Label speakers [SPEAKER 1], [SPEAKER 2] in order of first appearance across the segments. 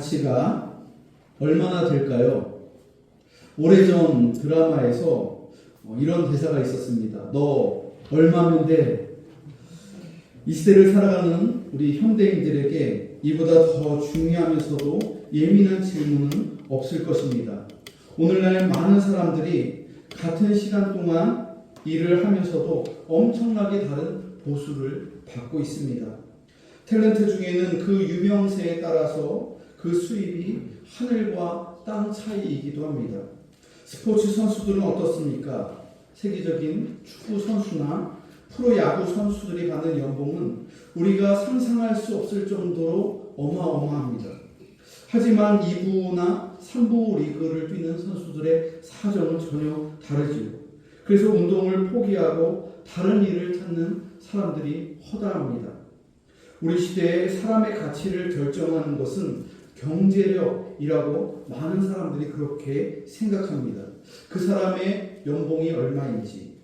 [SPEAKER 1] 가치가 얼마나 될까요? 오래전 드라마에서 이런 대사가 있었습니다. 너 얼마면 돼? 이 시대를 살아가는 우리 현대인들에게 이보다 더 중요하면서도 예민한 질문은 없을 것입니다. 오늘날 많은 사람들이 같은 시간 동안 일을 하면서도 엄청나게 다른 보수를 받고 있습니다. 탤런트 중에는 그 유명세에 따라서 그 수입이 하늘과 땅 차이이기도 합니다. 스포츠 선수들은 어떻습니까? 세계적인 축구 선수나 프로야구 선수들이 받는 연봉은 우리가 상상할 수 없을 정도로 어마어마합니다. 하지만 2부나 3부 리그를 뛰는 선수들의 사정은 전혀 다르지요. 그래서 운동을 포기하고 다른 일을 찾는 사람들이 허다합니다. 우리 시대에 사람의 가치를 결정하는 것은 경제력이라고 많은 사람들이 그렇게 생각합니다. 그 사람의 연봉이 얼마인지,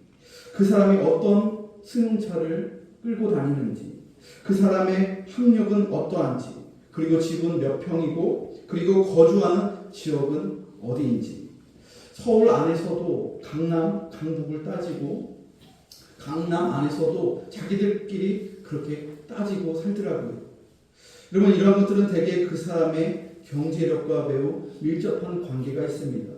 [SPEAKER 1] 그 사람이 어떤 승용차를 끌고 다니는지, 그 사람의 학력은 어떠한지, 그리고 집은 몇 평이고, 그리고 거주하는 지역은 어디인지. 서울 안에서도 강남, 강북을 따지고, 강남 안에서도 자기들끼리 그렇게 따지고 살더라고요. 여러분, 이런 것들은 대개 그 사람의 경제력과 매우 밀접한 관계가 있습니다.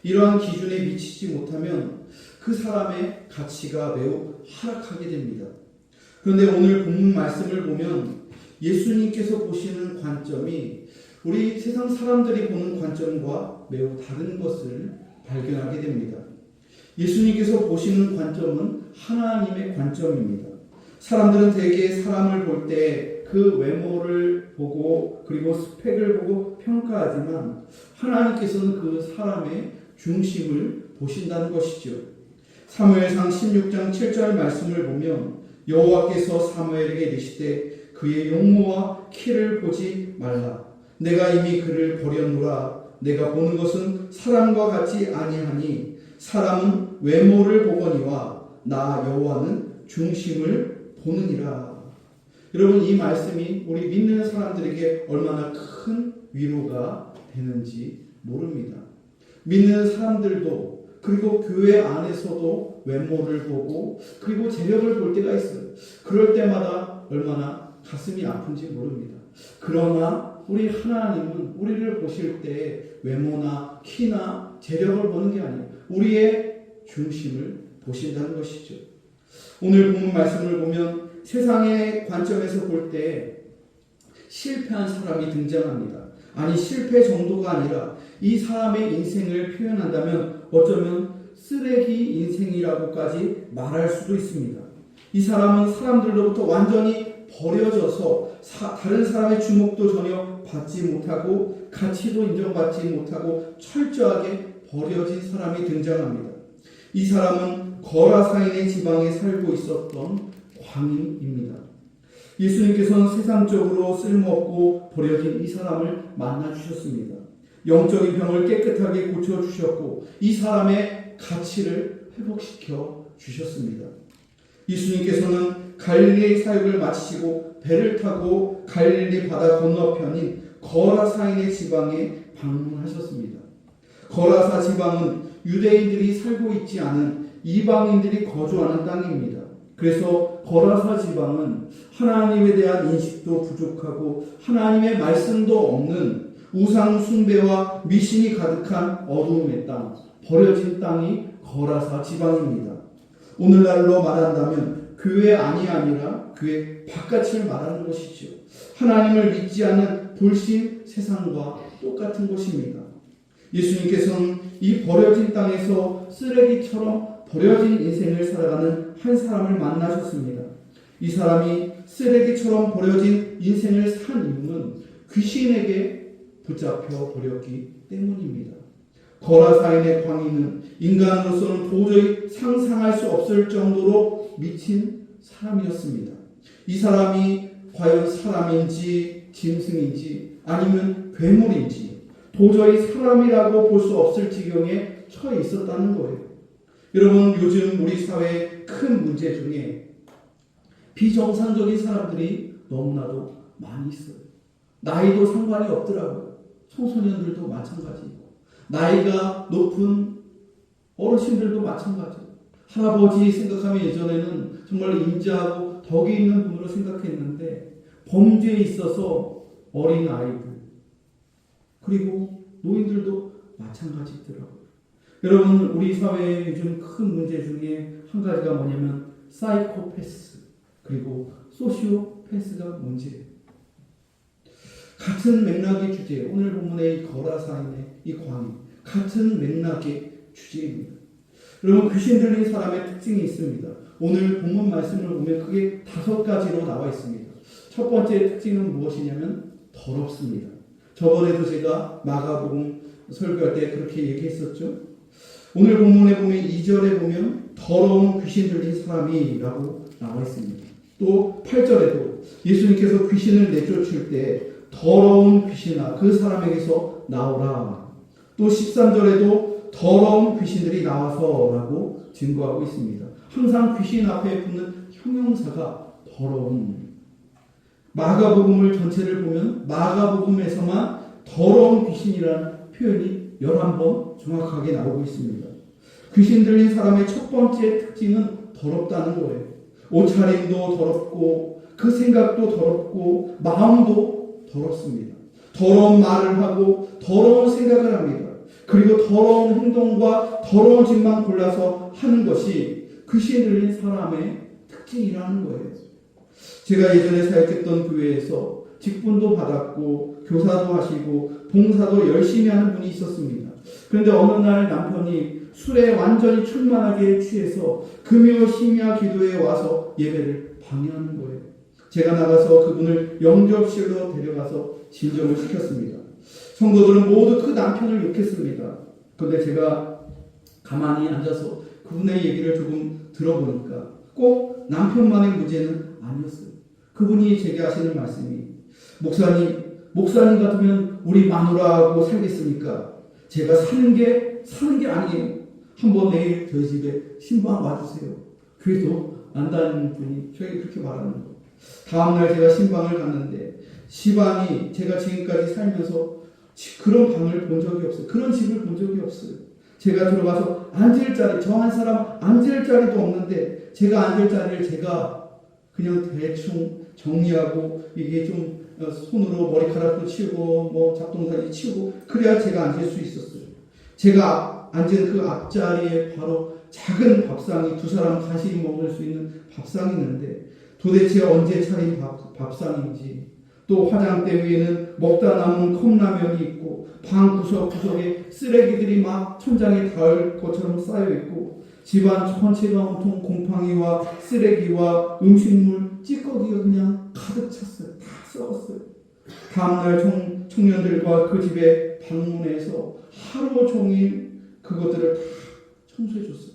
[SPEAKER 1] 이러한 기준에 미치지 못하면 그 사람의 가치가 매우 하락하게 됩니다. 그런데 오늘 본문 말씀을 보면 예수님께서 보시는 관점이 우리 세상 사람들이 보는 관점과 매우 다른 것을 발견하게 됩니다. 예수님께서 보시는 관점은 하나님의 관점입니다. 사람들은 대개 사람을 볼 때 그 외모를 보고 그리고 스펙을 보고 평가하지만 하나님께서는 그 사람의 중심을 보신다는 것이죠. 사무엘상 16장 7절 말씀을 보면 여호와께서 사무엘에게 이르시되 그의 용모와 키를 보지 말라. 내가 이미 그를 버렸노라. 내가 보는 것은 사람과 같지 아니하니 사람은 외모를 보거니와 나 여호와는 중심을 보느니라. 여러분, 이 말씀이 우리 믿는 사람들에게 얼마나 큰 위로가 되는지 모릅니다. 믿는 사람들도 그리고 교회 안에서도 외모를 보고 그리고 재력을 볼 때가 있어요. 그럴 때마다 얼마나 가슴이 아픈지 모릅니다. 그러나 우리 하나님은 우리를 보실 때 외모나 키나 재력을 보는 게 아니에요. 우리의 중심을 보신다는 것이죠. 오늘 본문 말씀을 보면 세상의 관점에서 볼 때 실패한 사람이 등장합니다. 아니, 실패 정도가 아니라 이 사람의 인생을 표현한다면 어쩌면 쓰레기 인생이라고까지 말할 수도 있습니다. 이 사람은 사람들로부터 완전히 버려져서 다른 사람의 주목도 전혀 받지 못하고 가치도 인정받지 못하고 철저하게 버려진 사람이 등장합니다. 이 사람은 거라사인의 지방에 살고 있었던 광인입니다. 예수님께서는 세상적으로 쓸모없고 버려진 이 사람을 만나주셨습니다. 영적인 병을 깨끗하게 고쳐주셨고 이 사람의 가치를 회복시켜 주셨습니다. 예수님께서는 갈릴리 사역을 마치시고 배를 타고 갈릴리 바다 건너편인 거라사인의 지방에 방문하셨습니다. 거라사 지방은 유대인들이 살고 있지 않은 이방인들이 거주하는 땅입니다. 그래서 거라사 지방은 하나님에 대한 인식도 부족하고 하나님의 말씀도 없는 우상 숭배와 미신이 가득한 어두움의 땅, 버려진 땅이 거라사 지방입니다. 오늘날로 말한다면 교회 안이 아니라 교회 바깥을 말하는 것이죠. 하나님을 믿지 않는 불신 세상과 똑같은 것입니다. 예수님께서는 이 버려진 땅에서 쓰레기처럼 버려진 인생을 살아가는 한 사람을 만나셨습니다. 이 사람이 쓰레기처럼 버려진 인생을 산 이유는 귀신에게 붙잡혀 버렸기 때문입니다. 거라사인의 광인은 인간으로서는 도저히 상상할 수 없을 정도로 미친 사람이었습니다. 이 사람이 과연 사람인지 짐승인지 아니면 괴물인지 도저히 사람이라고 볼 수 없을 지경에 처해 있었다는 거예요. 여러분, 요즘 우리 사회의 큰 문제 중에 비정상적인 사람들이 너무나도 많이 있어요. 나이도 상관이 없더라고요. 청소년들도 마찬가지고 나이가 높은 어르신들도 마찬가지고 할아버지 생각하면 예전에는 정말 인자하고 덕이 있는 분으로 생각했는데 범죄에 있어서 어린 아이들 그리고 노인들도 마찬가지더라고요. 여러분 우리 사회의 요즘 큰 문제 중에 한 가지가 뭐냐면 사이코패스 그리고 소시오패스가 문제예요. 같은 맥락의 주제 오늘 본문의 이 거라사인의 이 광이 같은 맥락의 주제입니다. 여러분 귀신 들린 사람의 특징이 있습니다. 오늘 본문 말씀을 보면 크게 5가지로 나와 있습니다. 첫 번째 특징은 무엇이냐면 더럽습니다. 저번에도 제가 마가복음 설교할 때 그렇게 얘기했었죠. 오늘 본문에 보면 2절에 보면 더러운 귀신 들린 사람이라고 나와 있습니다. 또 8절에도 예수님께서 귀신을 내쫓을 때 더러운 귀신아 그 사람에게서 나오라. 또 13절에도 더러운 귀신들이 나와서라고 증거하고 있습니다. 항상 귀신 앞에 붙는 형용사가 더러운. 마가복음을 전체를 보면 마가복음에서만 더러운 귀신이라는 표현이 11번 정확하게 나오고 있습니다. 귀신 들린 사람의 첫 번째 특징은 더럽다는 거예요. 옷차림도 더럽고 그 생각도 더럽고 마음도 더럽습니다. 더러운 말을 하고 더러운 생각을 합니다. 그리고 더러운 행동과 더러운 짓만 골라서 하는 것이 귀신 들린 사람의 특징이라는 거예요. 제가 예전에 사역했던 교회에서 직분도 받았고 교사도 하시고 봉사도 열심히 하는 분이 있었습니다. 그런데 어느 날 남편이 술에 완전히 충만하게 취해서 금요 심야 기도에 와서 예배를 방해하는 거예요. 제가 나가서 그분을 영접실로 데려가서 진정을 시켰습니다. 성도들은 모두 그 남편을 욕했습니다. 그런데 제가 가만히 앉아서 그분의 얘기를 조금 들어보니까 꼭 남편만의 문제는 아니었어요. 그분이 제게 하시는 말씀이 목사님 같으면 우리 마누라하고 살겠습니까? 제가 사는 게 아니에요. 한번 내일 저희 집에 신방 와주세요. 교회도 안 다니는 분이 저에게 그렇게 말하는 거예요. 다음날 제가 신방을 갔는데 시방이 제가 지금까지 살면서 그런 방을 본 적이 없어요. 그런 집을 본 적이 없어요. 제가 들어가서 앉을 자리, 저 한 사람 앉을 자리도 없는데 제가 앉을 자리를 제가 그냥 대충 정리하고 이게 좀 손으로 머리카락도 치우고 뭐 잡동사니 치우고 그래야 제가 앉을 수 있었어요. 제가 앉은 그 앞자리에 바로 작은 밥상이 두 사람 간신히 먹을 수 있는 밥상이 있는데 도대체 언제 차린 밥상인지 또 화장대 위에는 먹다 남은 컵라면이 있고 방 구석구석에 쓰레기들이 막 천장에 닿을 것처럼 쌓여있고 집안 전체가 온통 곰팡이와 쓰레기와 음식물 찌꺼기가 그냥 가득 찼어요. 다 썩었어요. 다음날 청년들과 그 집에 방문해서 하루 종일 그것들을 다 청소해 줬어요.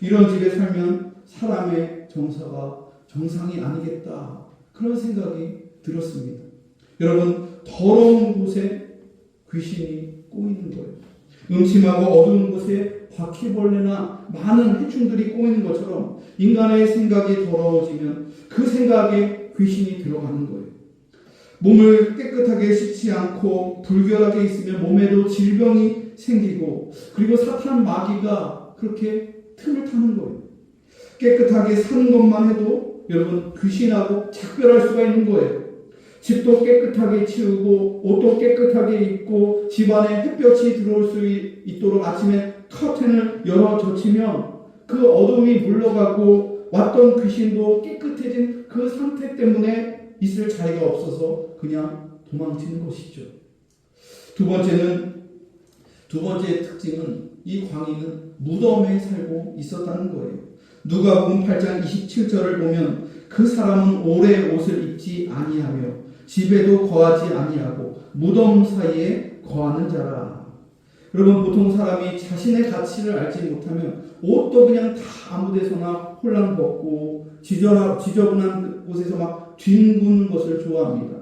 [SPEAKER 1] 이런 집에 살면 사람의 정서가 정상이 아니겠다. 그런 생각이 들었습니다. 여러분, 더러운 곳에 귀신이 꼬이는 거예요. 음침하고 어두운 곳에 바퀴벌레나 많은 해충들이 꼬이는 것처럼 인간의 생각이 더러워지면 그 생각에 귀신이 들어가는 거예요. 몸을 깨끗하게 씻지 않고 불결하게 있으면 몸에도 질병이 생기고 그리고 사탄 마귀가 그렇게 틈을 타는 거예요. 깨끗하게 사는 것만 해도 여러분 귀신하고 작별할 수가 있는 거예요. 집도 깨끗하게 치우고 옷도 깨끗하게 입고 집안에 햇볕이 들어올 수 있도록 아침에 커튼을 열어 젖히면 그 어둠이 물러가고 왔던 귀신도 깨끗해진 그 상태 때문에 있을 자리가 없어서 그냥 도망치는 것이죠. 두 번째 특징은 이 광인은 무덤에 살고 있었다는 거예요. 누가복음 8장 27절을 보면 그 사람은 오래 옷을 입지 아니하며 집에도 거하지 아니하고 무덤 사이에 거하는 자라. 여러분 보통 사람이 자신의 가치를 알지 못하면 옷도 그냥 다 아무 데서나 홀랑 벗고 지저분한 곳에서 막 뒹구는 것을 좋아합니다.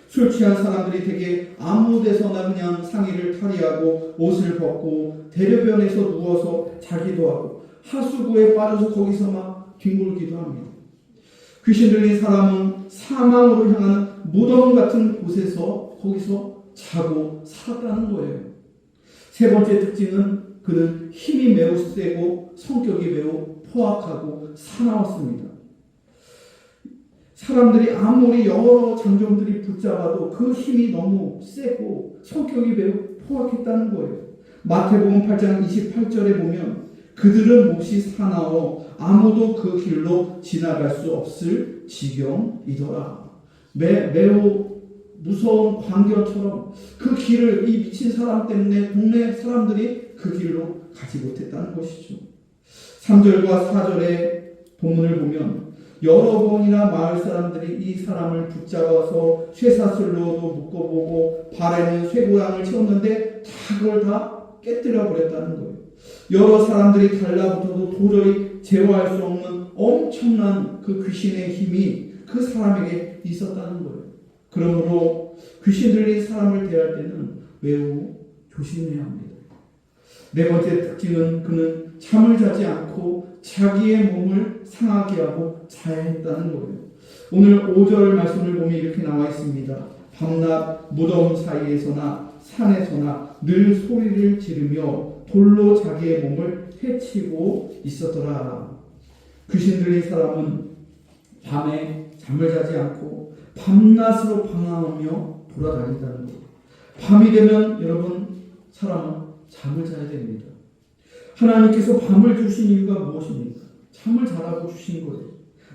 [SPEAKER 1] 술 취한 사람들이 되게 아무 데서나 그냥 상의를 탈의하고 옷을 벗고 대로변에서 누워서 자기도 하고 하수구에 빠져서 거기서 막 뒹굴기도 합니다. 귀신 들린 사람은 사망으로 향하는 무덤 같은 곳에서 거기서 자고 살았다는 거예요. 세 번째 특징은 그는 힘이 매우 세고 성격이 매우 포악하고 사나웠습니다. 사람들이 아무리 여러 장정들이 붙잡아도 그 힘이 너무 세고 성격이 매우 포악했다는 거예요. 마태복음 8장 28절에 보면 그들은 몹시 사나워 아무도 그 길로 지나갈 수 없을 지경이더라. 매우 무서운 광경처럼 그 길을 이 미친 사람 때문에 동네 사람들이 그 길로 가지 못했다는 것이죠. 3절과 4절의 본문을 보면 여러 번이나 마을 사람들이 이 사람을 붙잡아서 쇠사슬로도 묶어보고 발에는 쇠고랑을 채웠는데 그걸 다 깨뜨려 버렸다는 거예요. 여러 사람들이 달라붙어도 도저히 제어할 수 없는 엄청난 그 귀신의 힘이 그 사람에게 있었다는 거예요. 그러므로 귀신 들린 사람을 대할 때는 매우 조심해야 합니다. 네 번째 특징은 그는 잠을 자지 않고 자기의 몸을 상하게 하고 자해했다는 거예요. 오늘 5절 말씀을 보면 이렇게 나와 있습니다. 밤낮 무덤 사이에서나 산에서나 늘 소리를 지르며 돌로 자기의 몸을 해치고 있었더라. 귀신 들린 사람은 밤에 잠을 자지 않고 밤낮으로 방황하며 돌아다닌다는 거예요. 밤이 되면 여러분 사람은 잠을 자야 됩니다. 하나님께서 밤을 주신 이유가 무엇입니까? 잠을 자라고 주신 거예요.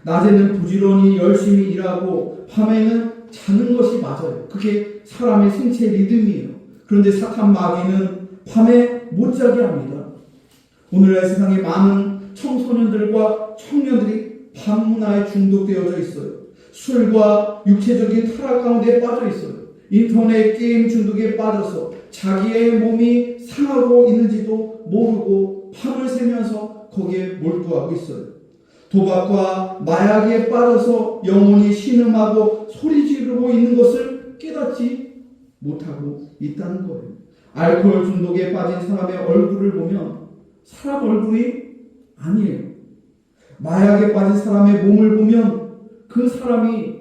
[SPEAKER 1] 낮에는 부지런히 열심히 일하고 밤에는 자는 것이 맞아요. 그게 사람의 생체 리듬이에요. 그런데 사탄 마귀는 밤에 못 자게 합니다. 오늘날 세상에 많은 청소년들과 청년들이 밤문화에 중독되어져 있어요. 술과 육체적인 타락 가운데 빠져 있어요. 인터넷 게임 중독에 빠져서 자기의 몸이 상하고 있는지도 모르고 밤을 새면서 거기에 몰두하고 있어요. 도박과 마약에 빠져서 영혼이 신음하고 소리 지르고 있는 것을 깨닫지 못하고 있다는 거예요. 알코올 중독에 빠진 사람의 얼굴을 보면 사람 얼굴이 아니에요. 마약에 빠진 사람의 몸을 보면 그 사람이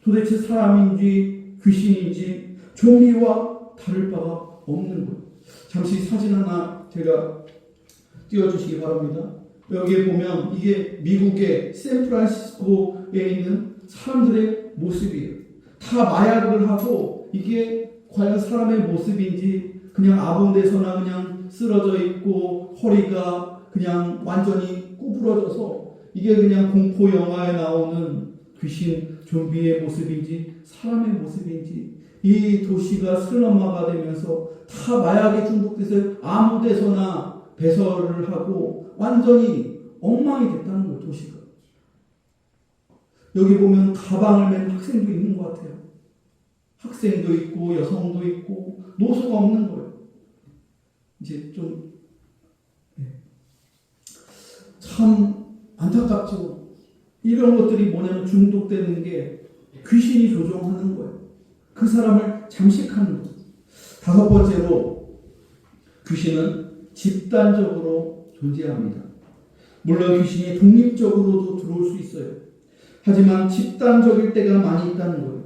[SPEAKER 1] 도대체 사람인지 귀신인지 좀비와 다를 바가 없는 거예요. 잠시 사진 하나 제가 띄워주시기 바랍니다. 여기에 보면 이게 미국의 샌프란시스코에 있는 사람들의 모습이에요. 다 마약을 하고 이게 과연 사람의 모습인지 그냥 아무 데서나 그냥 쓰러져 있고 허리가 그냥 완전히 구부러져서 이게 그냥 공포 영화에 나오는 귀신 좀비의 모습인지 사람의 모습인지 이 도시가 슬럼화가 되면서 다 마약에 중독돼서 아무 데서나 배설을 하고 완전히 엉망이 됐다는 거예요. 도시가. 여기 보면 가방을 맨 학생도 있는 것 같아요. 학생도 있고 여성도 있고 노소가 없는 거예요. 이제 좀 참 안타깝죠. 이런 것들이 뭐냐면 중독되는 게 귀신이 조종하는 거예요. 그 사람을 잠식하는 거예요. 다섯 번째로 귀신은 집단적으로 존재합니다. 물론 귀신이 독립적으로도 들어올 수 있어요. 하지만 집단적일 때가 많이 있다는 거예요.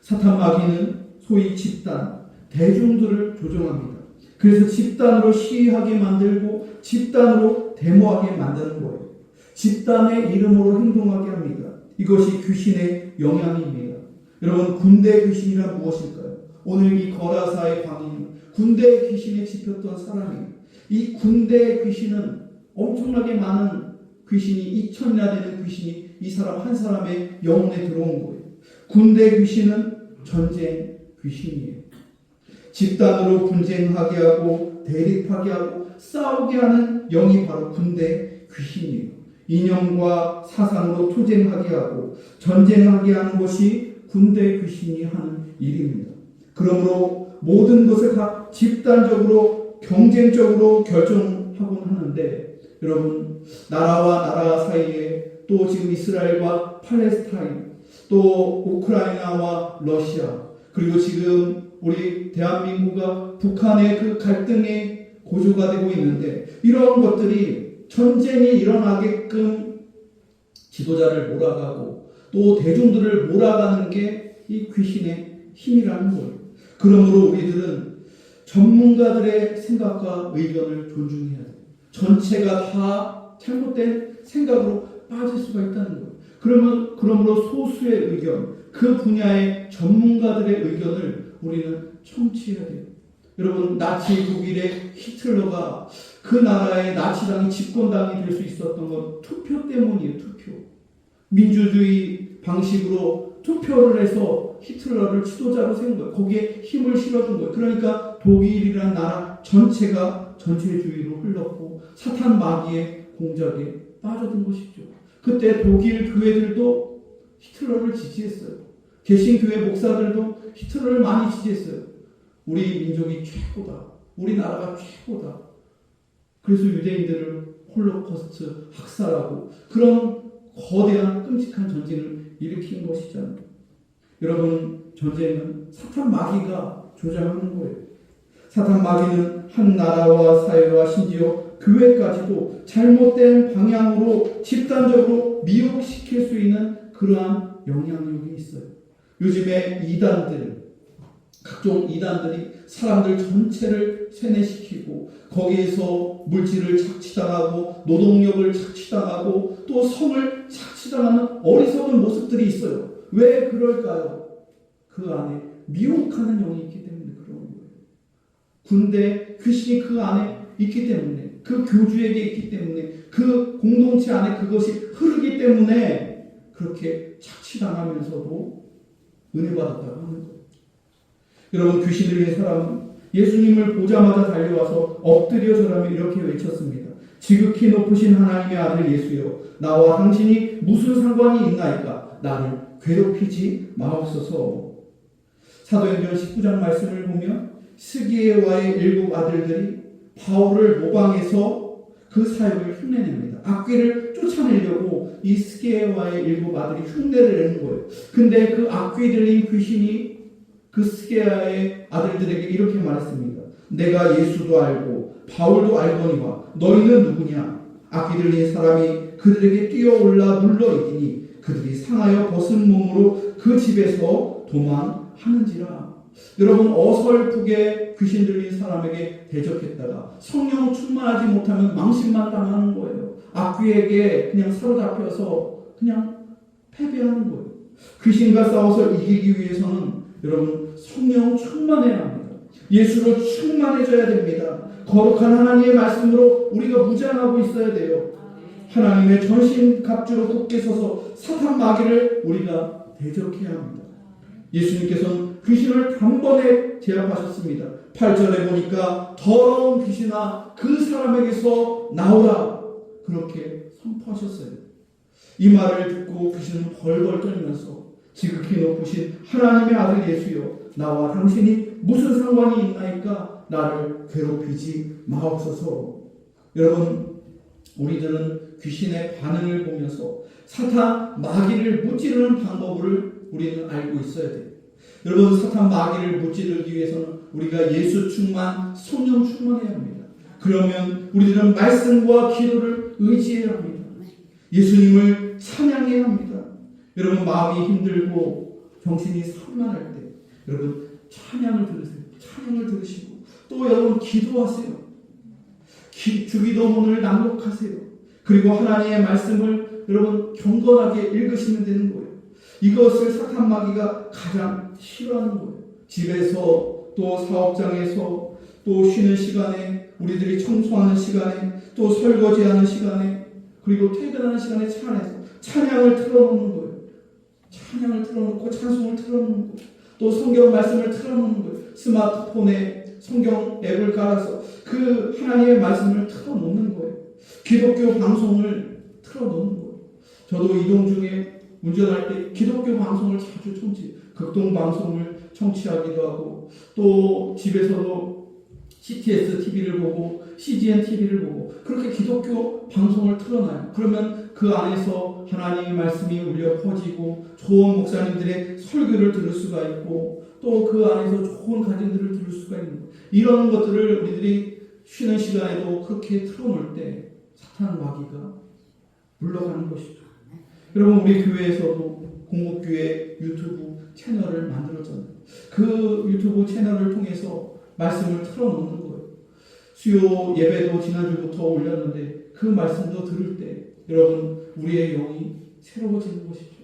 [SPEAKER 1] 사탄 마귀는 소위 집단, 대중들을 조종합니다. 그래서 집단으로 시위하게 만들고 집단으로 데모하게 만드는 거예요. 집단의 이름으로 행동하게 합니다. 이것이 귀신의 영향입니다. 여러분, 군대 귀신이란 무엇일까요? 오늘 이 거라사의 광인은 군대 귀신에 집혔던 사람이에요. 이 군대 귀신은 엄청나게 많은 귀신이 2000여 되는 귀신이 이 사람 한 사람의 영혼에 들어온 거예요. 군대 귀신은 전쟁 귀신이에요. 집단으로 분쟁하게 하고 대립하게 하고 싸우게 하는 영이 바로 군대 귀신이에요. 이념과 사상으로 투쟁하게 하고 전쟁하게 하는 것이 군대 귀신이 하는 일입니다. 그러므로 모든 것을 다 집단적으로 경쟁적으로 결정하곤 하는데 여러분 나라와 나라 사이에 또 지금 이스라엘과 팔레스타인 또 우크라이나와 러시아 그리고 지금 우리 대한민국과 북한의 그 갈등의 고조가 되고 있는데 이런 것들이 전쟁이 일어나게끔 지도자를 몰아가고 또 대중들을 몰아가는 게 이 귀신의 힘이라는 거예요. 그러므로 우리들은 전문가들의 생각과 의견을 존중해야 돼요. 전체가 다 잘못된 생각으로 빠질 수가 있다는 거예요. 그러므로 소수의 의견, 그 분야의 전문가들의 의견을 우리는 청취해야 돼요. 여러분, 나치 독일의 히틀러가 그 나라의 나치당이 집권당이 될 수 있었던 건 투표 때문이에요. 투표. 민주주의 방식으로 투표를 해서 히틀러를 지도자로 세운 거예요. 거기에 힘을 실어준 거예요. 그러니까 독일이라는 나라 전체가 전체주의로 흘렀고 사탄 마귀의 공작에 빠져든 것이죠. 그때 독일 교회들도 히틀러를 지지했어요. 개신교회 목사들도 히틀러를 많이 지지했어요. 우리 민족이 최고다. 우리나라가 최고다. 그래서 유대인들을 홀로코스트 학살하고 그런 거대한 끔찍한 전쟁을 일으킨 것이잖아요. 여러분, 전쟁은 사탄 마귀가 조장하는 거예요. 사탄 마귀는 한 나라와 사회와 심지어 교회까지도 잘못된 방향으로 집단적으로 미혹시킬 수 있는 그러한 영향력이 있어요. 요즘에 각종 이단들이 사람들 전체를 세뇌시키고 거기에서 물질을 착취당하고 노동력을 착취당하고 또 성을 착취당하는 어리석은 모습들이 있어요. 왜 그럴까요? 그 안에 미혹하는 영이 있기 때문에 그런 거예요. 군대 귀신이 그 안에 있기 때문에, 그 교주에게 있기 때문에, 그 공동체 안에 그것이 흐르기 때문에 그렇게 착취당하면서도 은혜받았다고 하는 거예요. 여러분, 귀신 들린 사람은 예수님을 보자마자 달려와서 엎드려 절하며 이렇게 외쳤습니다. 지극히 높으신 하나님의 아들 예수여, 나와 당신이 무슨 상관이 있나이까? 나를 괴롭히지 마옵소서. 사도행전 19장 말씀을 보면 스기에와의 7 아들들이 바울을 모방해서 그 사역을 흉내냅니다. 악귀를 쫓아내려고 이 스기에와의 7 아들이 흉내를 내는 거예요. 근데 그 악귀 들린 귀신이 그 스게아의 아들들에게 이렇게 말했습니다. 내가 예수도 알고 바울도 알거니와 너희는 누구냐? 악귀 들린 사람이 그들에게 뛰어올라 눌러이기니 그들이 상하여 벗은 몸으로 그 집에서 도망하는지라. 여러분, 어설프게 귀신 들린 사람에게 대적했다가 성령 충만하지 못하면 망신만 당하는 거예요. 악귀에게 그냥 사로잡혀서 그냥 패배하는 거예요. 귀신과 싸워서 이기기 위해서는 여러분, 성령 충만해야 합니다. 예수로 충만해져야 됩니다. 거룩한 하나님의 말씀으로 우리가 무장하고 있어야 돼요. 하나님의 전신갑주로 굳게 서서 사탄 마귀를 우리가 대적해야 합니다. 예수님께서는 귀신을 단번에 제압하셨습니다. 8절에 보니까 더러운 귀신아 그 사람에게서 나오라 그렇게 선포하셨어요. 이 말을 듣고 귀신은 벌벌 떨면서 지극히 높으신 하나님의 아들 예수여, 나와 당신이 무슨 상관이 있나이까? 나를 괴롭히지 마옵소서. 여러분, 우리들은 귀신의 반응을 보면서 사탄 마귀를 무찌르는 방법을 우리는 알고 있어야 돼요. 여러분, 사탄 마귀를 무찌르기 위해서는 우리가 예수 충만, 성령 충만해야 합니다. 그러면 우리들은 말씀과 기도를 의지해야 합니다. 예수님을 찬양해야 합니다. 여러분, 마음이 힘들고 정신이 산만할 때 여러분 찬양을 들으세요. 찬양을 들으시고 또 여러분 기도하세요. 주기도문을 낭독하세요. 그리고 하나님의 말씀을 여러분 경건하게 읽으시면 되는 거예요. 이것을 사탄 마귀가 가장 싫어하는 거예요. 집에서 또 사업장에서 또 쉬는 시간에 우리들이 청소하는 시간에 또 설거지하는 시간에 그리고 퇴근하는 시간에 차 안에서 찬양을 틀어놓는 거예요. 찬양을 틀어놓고 찬송을 틀어놓는 거예요. 또 성경 말씀을 틀어놓는 거예요. 스마트폰에 성경 앱을 깔아서 그 하나님의 말씀을 틀어놓는 거예요. 기독교 방송을 틀어놓는 거예요. 저도 이동 중에 운전할 때 기독교 방송을 자주 극동 방송을 청취하기도 하고 또 집에서도 CTS TV를 보고 CGN TV를 보고 그렇게 기독교 방송을 틀어놔요. 그러면 그 안에서 하나님의 말씀이 울려 퍼지고 좋은 목사님들의 설교를 들을 수가 있고 또 그 안에서 좋은 가정들을 들을 수가 있는 거예요. 이런 것들을 우리들이 쉬는 시간에도 그렇게 틀어놓을 때 사탄 마귀가 물러가는 것이죠. 여러분, 우리 교회에서도 공급교회 유튜브 채널을 만들었잖아요. 그 유튜브 채널을 통해서 말씀을 틀어놓는 거예요. 수요 예배도 지난주부터 올렸는데 그 말씀도 들을 때 여러분 우리의 영이 새로워지는 것이죠.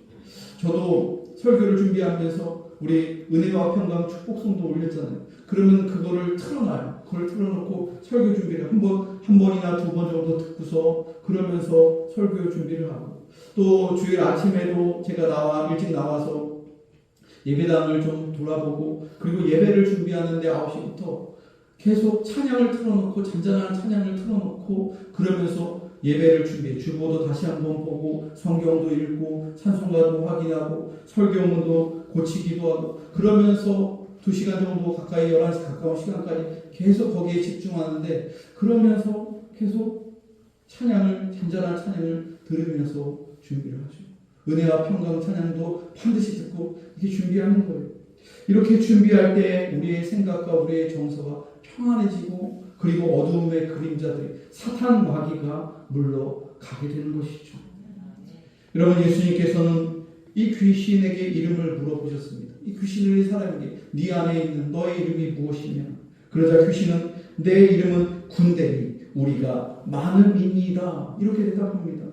[SPEAKER 1] 저도 설교를 준비하면서 우리 은혜와 평강 축복송도 올렸잖아요. 그러면 그거를 틀어놔요. 그걸 틀어놓고 설교 준비를 한 번이나 두 번 정도 듣고서 그러면서 설교 준비를 하고, 또 주일 아침에도 제가 일찍 나와서 예배당을 좀 돌아보고, 그리고 예배를 준비하는데 9시부터 계속 찬양을 틀어놓고, 잔잔한 찬양을 틀어놓고 그러면서 예배를 준비해. 주보도 다시 한번 보고 성경도 읽고 찬송가도 확인하고 설교문도 고치기도 하고, 그러면서 2시간 정도 가까이 11시 가까운 시간까지 계속 거기에 집중하는데, 그러면서 계속 잔잔한 찬양을 들으면서 준비를 하죠. 은혜와 평강 찬양도 반드시 듣고 이렇게 준비하는 거예요. 이렇게 준비할 때 우리의 생각과 우리의 정서가 평안해지고, 그리고 어두움의 그림자들이, 사탄 마귀가 물러가게 되는 것이죠. 여러분, 예수님께서는 이 귀신에게 이름을 물어보셨습니다. 이 귀신의 사람에게 네 안에 있는 너의 이름이 무엇이냐? 그러자 귀신은 내 이름은 군대니 우리가 많음이니이다, 이렇게 대답합니다.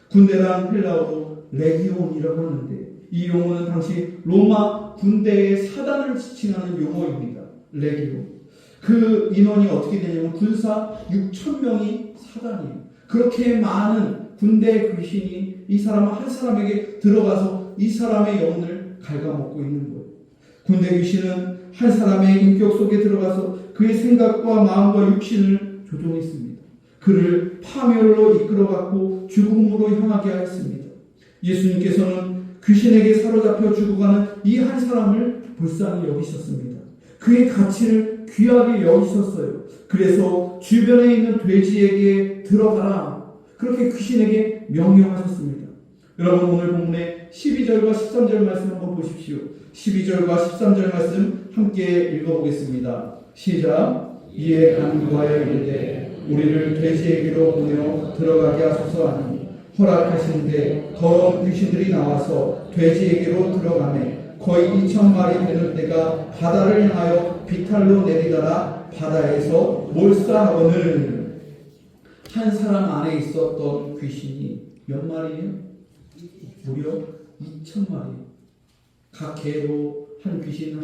[SPEAKER 1] 군대란 헬라어로 레기온이라고 하는데, 이 용어는 당시 로마 군대의 사단을 지칭하는 용어입니다. 레기온. 그 인원이 어떻게 되냐면 군사 6,000명이 사단이에요. 그렇게 많은 군대 귀신이 이 사람 한 사람에게 들어가서 이 사람의 영혼을 갉아먹고 있는 거예요. 군대 귀신은 한 사람의 인격 속에 들어가서 그의 생각과 마음과 육신을 조종했습니다. 그를 파멸로 이끌어갔고 죽음으로 향하게 하였습니다. 예수님께서는 귀신에게 사로잡혀 죽어가는 이 한 사람을 불쌍히 여기셨습니다. 그의 가치를 귀하게 여기셨어요. 그래서 주변에 있는 돼지에게 들어가라, 그렇게 귀신에게 명령하셨습니다. 여러분, 오늘 본문의 12절과 13절 말씀 한번 보십시오. 12절과 13절 말씀 함께 읽어보겠습니다. 시작. 이에 간구하여 이르되 우리를 돼지에게로 보내어 들어가게 하소서 하니, 허락하신데 더러운 귀신들이 나와서 돼지에게로 들어가매 거의 2,000마리 되는 때가 바다를 향하여 비탈로 내리다가 바다에서 몰사하거늘. 한 사람 안에 있었던 귀신이 몇 마리예요? 무려 2,000마리. 각 개로 한 귀신.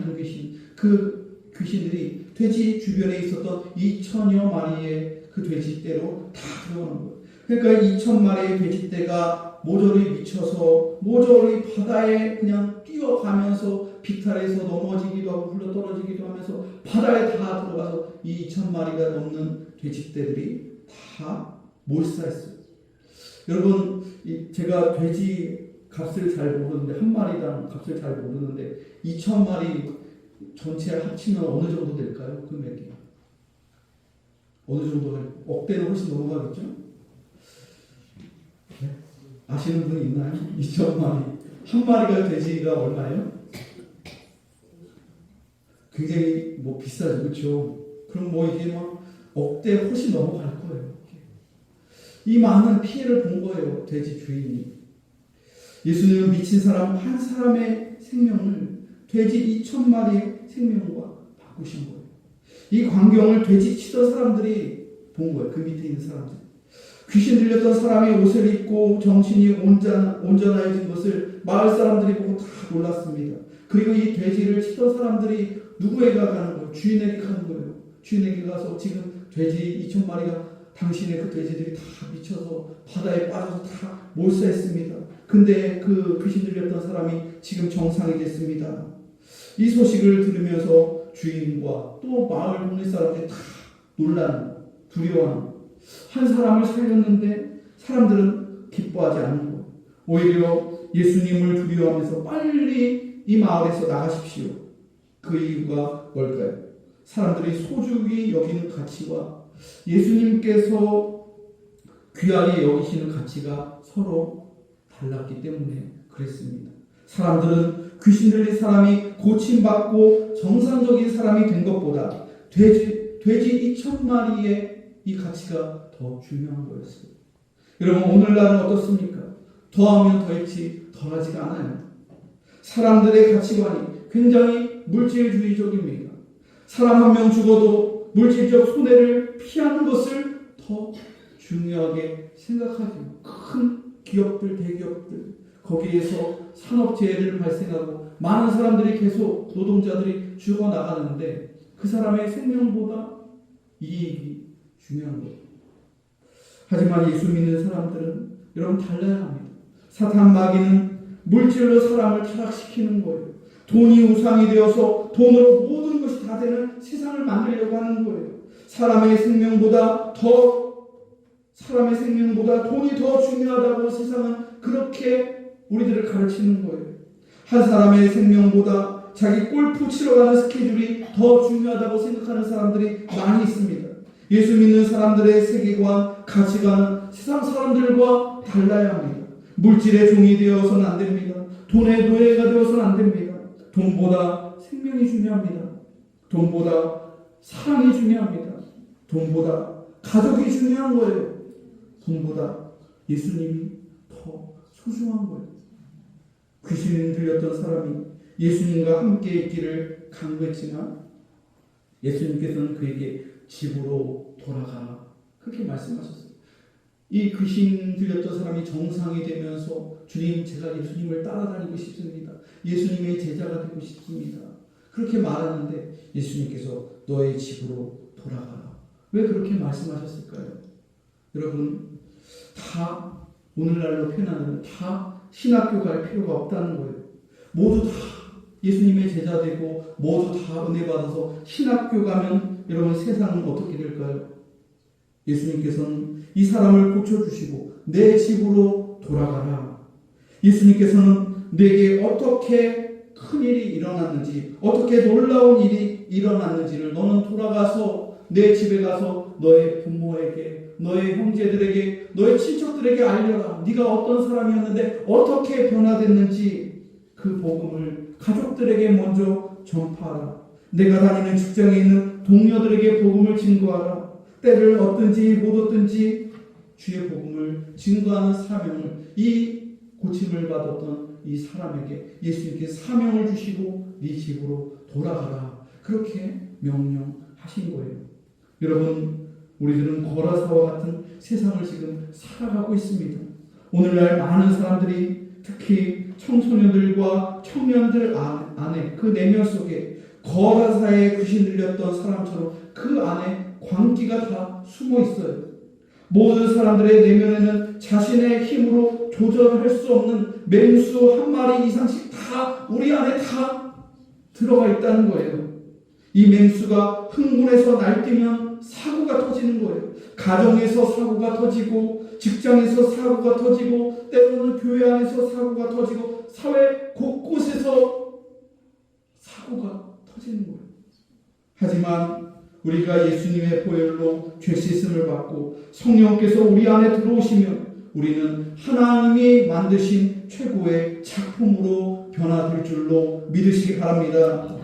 [SPEAKER 1] 그 귀신들이 돼지 주변에 있었던 2,000여 마리의 그 돼지떼로 다 들어가는 거예요. 그러니까 2,000마리의 돼지떼가 모조리 미쳐서 모조리 바다에 그냥 뛰어가면서 비탈에서 넘어지기도 하고 굴러 떨어지기도 하면서 바다에 다 들어가서 이 2,000마리가 넘는 돼지떼들이 다 몰사했어요. 여러분, 제가 돼지 값을 잘 모르는데, 한 마리당 값을 잘 모르는데 2,000마리 전체 합치면 어느 정도 될까요? 금액이 어느 정도 할까요? 억대는 훨씬 넘어가겠죠? 네? 아시는 분이 있나요? 2,000마리 한 마리가 돼지가 얼마예요? 굉장히 비싸죠, 그렇죠? 그럼 이게 억대 훨씬 넘어갈 거예요. 이 많은 피해를 본 거예요, 돼지 주인이. 예수님은 미친 사람 한 사람의 생명을 돼지 2,000마리의 생명과 바꾸신 거예요. 이 광경을 돼지 치던 사람들이 본 거예요. 그 밑에 있는 사람들. 귀신 들렸던 사람이 옷을 입고 정신이 온전해진 것을 마을 사람들이 보고 다 놀랐습니다. 그리고 이 돼지를 치던 사람들이 누구에게 가는 거예요? 주인에게 가는 거예요. 주인에게 가서 지금 돼지 2,000마리가 당신의 그 돼지들이 다 미쳐서 바다에 빠져서 다 몰사했습니다. 근데 그 귀신 들렸던 사람이 지금 정상이 됐습니다. 이 소식을 들으면서 주인과 또 마을 동네 사람들이 다 놀라는, 두려워하는, 한 사람을 살렸는데 사람들은 기뻐하지 않는 거예요. 오히려 예수님을 두려워하면서 빨리 이 마을에서 나가십시오. 그 이유가 뭘까요? 사람들이 소중히 여기는 가치와 예수님께서 귀하게 여기시는 가치가 서로 달랐기 때문에 그랬습니다. 사람들은 귀신 들린 사람이 고침받고 정상적인 사람이 된 것보다 돼지 2,000마리의 이 가치가 더 중요한 거였어요. 여러분, 오늘날은 어떻습니까? 더하면 더했지 덜하지가 않아요. 사람들의 가치관이 굉장히 물질주의적입니다. 사람 한 명 죽어도 물질적 손해를 피하는 것을 더 중요하게 생각하죠. 큰 기업들, 대기업들, 거기에서 산업재해를 발생하고 많은 사람들이 계속 노동자들이 죽어나가는데 그 사람의 생명보다 이익이 중요한 거예요. 하지만 예수 믿는 사람들은 여러분 달라야 합니다. 사탄 마귀는 물질로 사람을 타락시키는 거예요. 돈이 우상이 되어서 돈으로 모든 것이 다 되는 세상을 만들려고 하는 거예요. 사람의 생명보다 돈이 더 중요하다고 세상은 그렇게 우리들을 가르치는 거예요. 한 사람의 생명보다 자기 골프 치러 가는 스케줄이 더 중요하다고 생각하는 사람들이 많이 있습니다. 예수 믿는 사람들의 세계관, 가치관은 세상 사람들과 달라야 합니다. 물질의 종이 되어서는 안 됩니다. 돈의 노예가 되어서는 안 됩니다. 돈보다 생명이 중요합니다. 돈보다 사랑이 중요합니다. 돈보다 가족이 중요한 거예요. 돈보다 예수님이 더 소중한 거예요. 귀신이 들렸던 사람이 예수님과 함께 있기를 간구했지만 예수님께서는 그에게 집으로 돌아가라 그렇게 말씀하셨어요. 이 귀신 들렸던 사람이 정상이 되면서 주님, 제가 예수님을 따라다니고 싶습니다. 예수님의 제자가 되고 싶습니다. 그렇게 말하는데 예수님께서 너의 집으로 돌아가라. 왜 그렇게 말씀하셨을까요? 여러분, 다 오늘날로 표현하는 다 신학교 갈 필요가 없다는 거예요. 모두 다 예수님의 제자 되고 모두 다 은혜 받아서 신학교 가면 여러분 세상은 어떻게 될까요? 예수님께서는 이 사람을 고쳐주시고 내 집으로 돌아가라. 예수님께서는 내게 어떻게 큰일이 일어났는지, 어떻게 놀라운 일이 일어났는지를 너는 돌아가서 내 집에 가서 너의 부모에게, 너의 형제들에게, 너의 친척들에게 알려라. 네가 어떤 사람이었는데 어떻게 변화됐는지 그 복음을 가족들에게 먼저 전파하라. 내가 다니는 직장에 있는 동료들에게 복음을 증거하라. 때를 얻든지 못 얻든지 주의 복음을 증거하는 사명을, 이 고침을 받았던 이 사람에게 예수님께 사명을 주시고 네 집으로 돌아가라. 그렇게 명령하신 거예요. 여러분, 우리들은 거라사와 같은 세상을 지금 살아가고 있습니다. 오늘날 많은 사람들이 특히 청소년들과 청년들 안에 그 내면 속에 거라사에 귀신 들렸던 사람처럼 그 안에 광기가 다 숨어 있어요. 모든 사람들의 내면에는 자신의 힘으로 조절할 수 없는 맹수 한 마리 이상씩 다 우리 안에 다 들어가 있다는 거예요. 이 맹수가 흥분해서 날뛰면 사고가 터지는 거예요. 가정에서 사고가 터지고, 직장에서 사고가 터지고, 때로는 교회 안에서 사고가 터지고, 사회 곳곳에서 사고가 터지는 거예요. 하지만 우리가 예수님의 보혈로 죄 씻음을 받고 성령께서 우리 안에 들어오시면 우리는 하나님이 만드신 최고의 작품으로 변화될 줄로 믿으시기 바랍니다.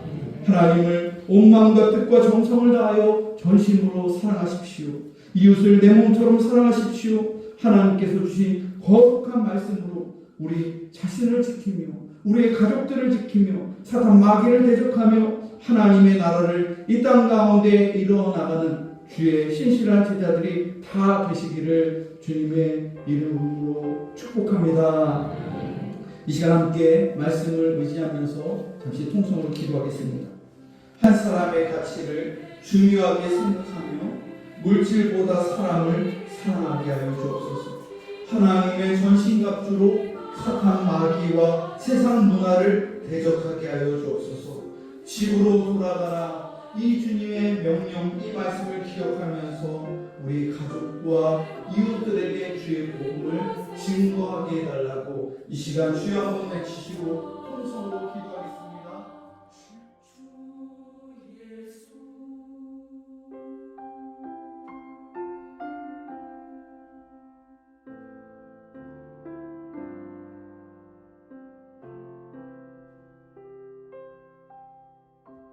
[SPEAKER 1] 하나님을 온 마음과 뜻과 정성을 다하여 전심으로 사랑하십시오. 이웃을 내 몸처럼 사랑하십시오. 하나님께서 주신 거룩한 말씀으로 우리 자신을 지키며 우리의 가족들을 지키며 사탄 마귀를 대적하며 하나님의 나라를 이 땅 가운데 이뤄나가는 주의 신실한 제자들이 다 되시기를 주님의 이름으로 축복합니다. 이 시간 함께 말씀을 의지하면서 잠시 통성으로 기도하겠습니다. 한 사람의 가치를 중요하게 생각하며 물질보다 사람을 사랑하게 하여 주옵소서. 하나님의 전신갑주로 사탄 마귀와 세상 문화를 대적하게 하여 주옵소서. 집으로 돌아가라. 이 주님의 명령, 이 말씀을 기억하면서 우리 가족과 이웃들에게 주의 복음을 증거하게 해달라고 이 시간 주여 한번 외치시고 통성으로 기도하겠습니다.